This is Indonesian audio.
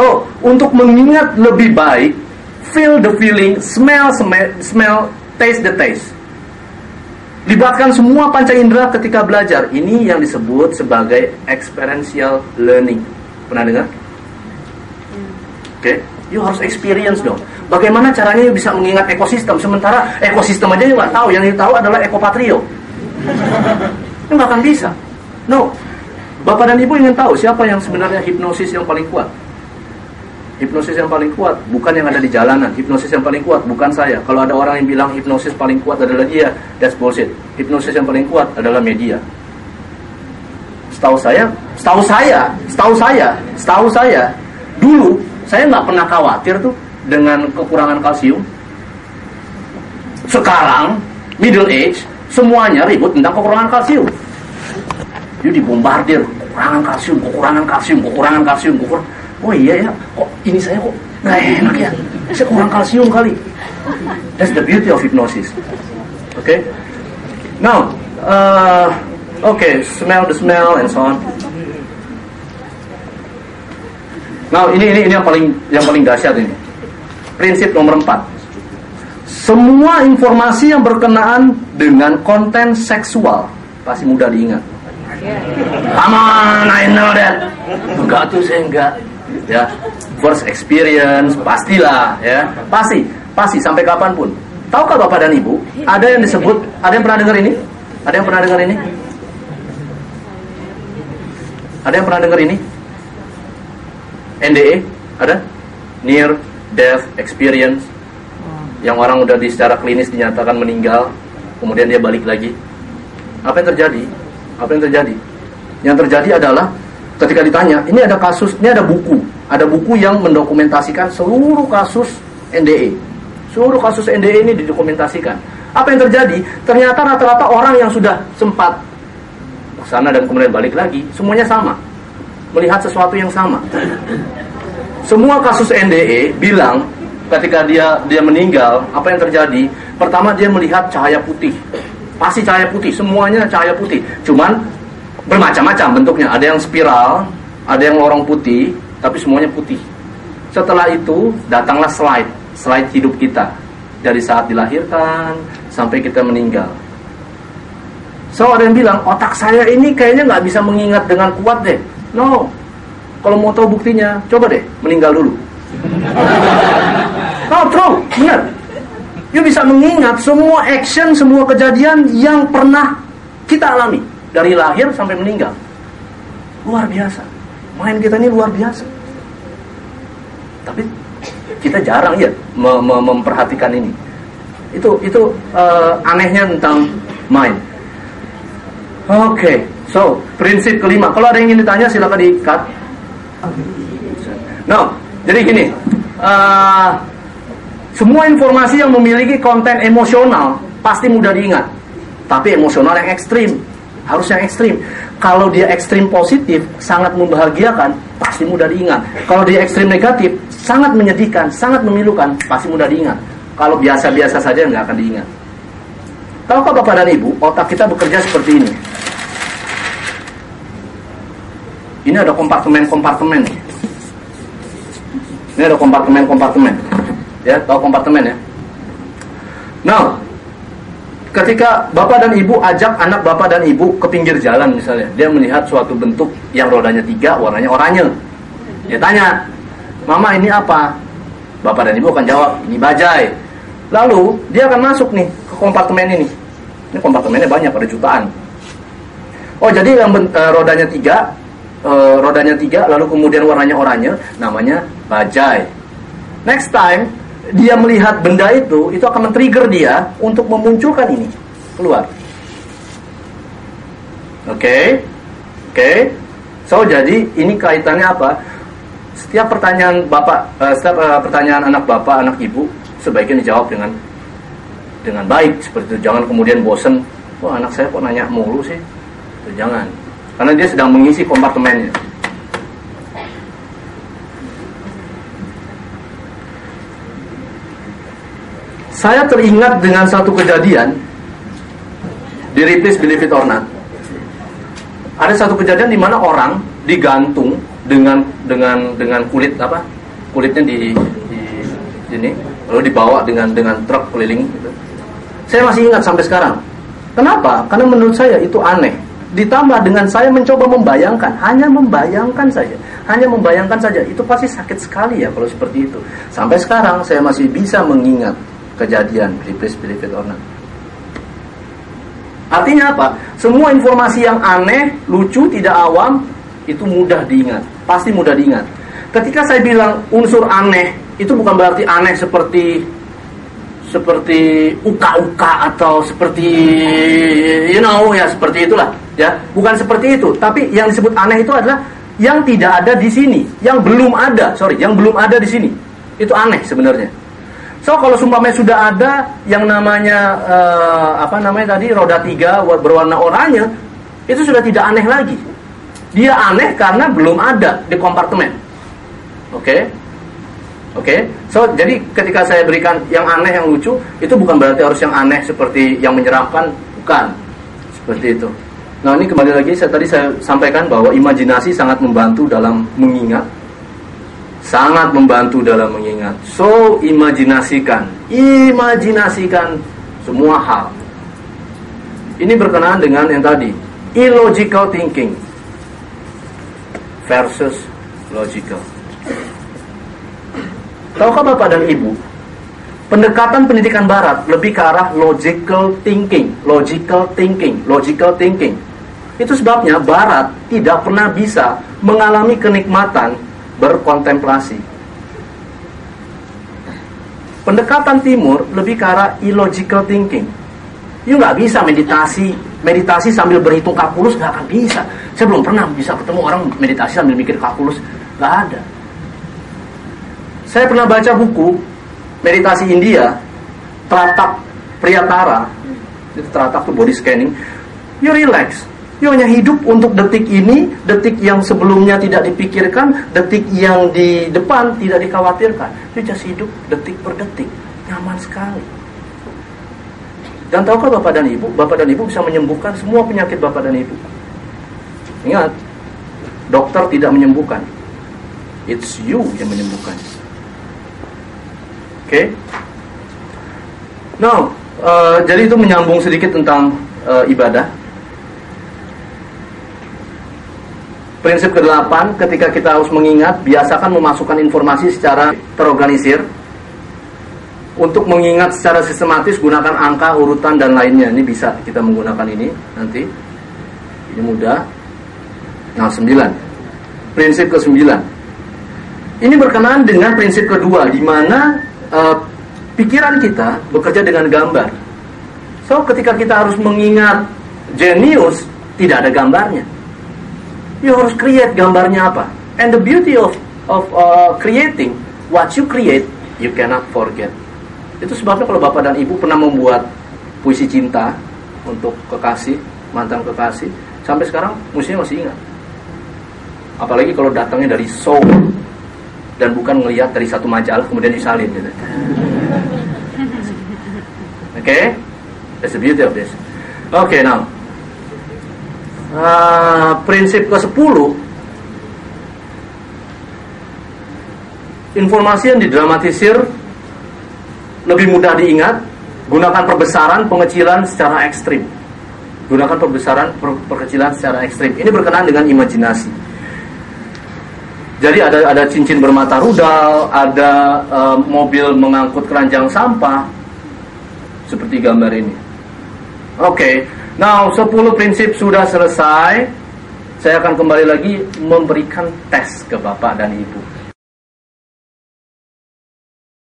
So, untuk mengingat lebih baik, feel the feeling, smell, taste the taste. Libatkan semua panca indera ketika belajar. Ini yang disebut sebagai experiential learning. Pernah dengar? Oke, you harus experience dong. Bagaimana caranya you bisa mengingat ekosistem, sementara ekosistem aja you nggak tahu. Yang you tahu adalah ekopatrio. You nggak akan bisa. No. Bapak dan Ibu ingin tahu siapa yang sebenarnya hipnosis yang paling kuat? Hipnosis yang paling kuat bukan yang ada di jalanan. Hipnosis yang paling kuat bukan saya. Kalau ada orang yang bilang hipnosis paling kuat adalah dia, that's bullshit. Hipnosis yang paling kuat adalah media. Setahu saya, dulu saya nggak pernah khawatir tuh dengan kekurangan kalsium. Sekarang middle age semuanya ribut tentang kekurangan kalsium. Dia dibombardir kekurangan kalsium. Oh iya ya, kok ini saya kok nggak enak ya, saya kurang kalsium kali. That's the beauty of hypnosis. Okay, now, smell the smell and so on. Now ini yang paling dahsyat ini. Prinsip nomor 4. Semua informasi yang berkenaan dengan konten seksual pasti mudah diingat. Come on, I know that. Enggak tuh, saya enggak. Ya, first experience pastilah, ya. Pasti sampai kapanpun. Tahukah Bapak dan Ibu, ada yang pernah dengar ini? Ada yang pernah dengar ini? NDE, ada? Near Death Experience. Yang orang udah secara klinis dinyatakan meninggal, kemudian dia balik lagi. Apa yang terjadi? Yang terjadi adalah ketika ditanya, ini ada buku yang mendokumentasikan seluruh kasus NDE. Seluruh kasus NDE ini didokumentasikan. Apa yang terjadi? Ternyata rata-rata orang yang sudah sempat ke sana dan kemudian balik lagi, semuanya sama, melihat sesuatu yang sama. Semua kasus NDE bilang ketika dia meninggal, apa yang terjadi? Pertama, dia melihat cahaya putih. Pasti cahaya putih, semuanya cahaya putih. Cuman bermacam-macam bentuknya. Ada yang spiral, ada yang lorong putih, tapi semuanya putih. Setelah itu datanglah slide hidup kita, dari saat dilahirkan sampai kita meninggal. So ada yang bilang, otak saya ini kayaknya nggak bisa mengingat dengan kuat deh. No, kalau mau tahu buktinya, coba deh meninggal dulu. Oh, true, benar. You bisa mengingat semua action, semua kejadian yang pernah kita alami dari lahir sampai meninggal. Luar biasa. Main kita ini luar biasa. Tapi kita jarang ya memperhatikan ini. Itu anehnya tentang mind. Oke, so prinsip kelima. Kalau ada yang ingin ditanya silakan di-cut. No, jadi gini. Semua informasi yang memiliki konten emosional pasti mudah diingat. Tapi emosional yang ekstrim, harus yang ekstrim. Kalau dia ekstrim positif, sangat membahagiakan, pasti mudah diingat. Kalau dia ekstrim negatif, sangat menyedihkan, sangat memilukan, pasti mudah diingat. Kalau biasa-biasa saja nggak akan diingat. Tahukah Bapak dan Ibu, otak kita bekerja seperti ini. Ini ada kompartemen-kompartemen. Ini ada kompartemen-kompartemen. Ya, tahu kompartemen ya? Nah, ketika Bapak dan Ibu ajak anak Bapak dan Ibu ke pinggir jalan misalnya, dia melihat suatu bentuk yang rodanya 3, warnanya oranye. Dia tanya, "Mama, ini apa?" Bapak dan Ibu akan jawab, "Ini bajai." Lalu dia akan masuk nih ke kompartemen ini. Ini kompartemennya banyak, ada jutaan. Oh, jadi yang rodanya 3, lalu kemudian warnanya oranye, namanya bajai. Next time dia melihat benda itu akan men-trigger dia untuk memunculkan ini keluar. Oke. So jadi ini kaitannya apa? Setiap pertanyaan pertanyaan anak Bapak, anak Ibu sebaiknya dijawab dengan baik seperti itu. Jangan kemudian bosen, "Wah, anak saya kok nanya mulu sih?" Itu jangan. Karena dia sedang mengisi kompartemennya. Saya teringat dengan satu kejadian di Ripley's Believe It or Not. Ada satu kejadian di mana orang digantung dengan kulit apa? Kulitnya di sini, lalu dibawa dengan truk keliling gitu. Saya masih ingat sampai sekarang. Kenapa? Karena menurut saya itu aneh. Ditambah dengan saya mencoba membayangkan, hanya membayangkan saja, itu pasti sakit sekali ya kalau seperti itu. Sampai sekarang saya masih bisa mengingat kejadian, believe it or not. Artinya apa? Semua informasi yang aneh, lucu, tidak awam, itu mudah diingat, pasti mudah diingat. Ketika saya bilang unsur aneh, itu bukan berarti aneh seperti uka-uka atau seperti seperti itulah ya, bukan seperti itu. Tapi yang disebut aneh itu adalah yang tidak ada di sini, yang belum ada di sini. Itu aneh sebenarnya. So kalau sumpamanya sudah ada yang namanya roda 3 berwarna oranye, itu sudah tidak aneh lagi. Dia aneh karena belum ada di kompartemen. Oke. So jadi ketika saya berikan yang aneh, yang lucu, itu bukan berarti harus yang aneh seperti yang menyeramkan, bukan seperti itu. Nah, ini kembali lagi tadi saya sampaikan bahwa imajinasi sangat membantu dalam mengingat, So imajinasikan semua hal. Ini berkenaan dengan yang tadi, illogical thinking versus logical. Tahukah Bapak dan Ibu, pendekatan pendidikan Barat lebih ke arah logical thinking. Itu sebabnya Barat tidak pernah bisa mengalami kenikmatan berkontemplasi. Pendekatan Timur lebih ke arah illogical thinking. You nggak bisa meditasi sambil berhitung kalkulus, nggak akan bisa. Saya belum pernah bisa ketemu orang meditasi sambil mikir kalkulus, nggak ada. Saya pernah baca buku meditasi India, Tratak Priyatara. Itu Tratak itu body scanning. You relax. You hanya hidup untuk detik ini, detik yang sebelumnya tidak dipikirkan, detik yang di depan tidak dikhawatirkan. You just hidup detik per detik. Nyaman sekali. Dan tahukah Bapak dan Ibu bisa menyembuhkan semua penyakit Bapak dan Ibu. Ingat, dokter tidak menyembuhkan. It's you yang menyembuhkan. Oke. Now, jadi itu menyambung sedikit tentang ibadah. Prinsip ke-8, ketika kita harus mengingat, biasakan memasukkan informasi secara terorganisir. Untuk mengingat secara sistematis, gunakan angka, urutan, dan lainnya. Ini bisa kita menggunakan ini nanti. Ini mudah. Nah, 9. Prinsip ke-9. Ini berkenaan dengan prinsip kedua, di mana pikiran kita bekerja dengan gambar. So ketika kita harus mengingat jenius, tidak ada gambarnya. You harus create gambarnya apa. And the beauty of creating what you create, you cannot forget. Itu sebabnya kalau Bapak dan Ibu pernah membuat puisi cinta untuk kekasih, mantan kekasih, sampai sekarang mestinya masih ingat. Apalagi kalau datangnya dari soul dan bukan ngelihat dari satu majalah kemudian disalin gitu. Okay? That's the beauty of this. Okay, now prinsip ke-10, informasi yang didramatisir lebih mudah diingat. Gunakan perbesaan, pengecilan secara ekstrim. Ini berkenaan dengan imajinasi. Jadi ada cincin bermata rudal, ada mobil mengangkut keranjang sampah, seperti gambar ini. Oke, now 10 prinsip sudah selesai. Saya akan kembali lagi memberikan tes ke Bapak dan Ibu.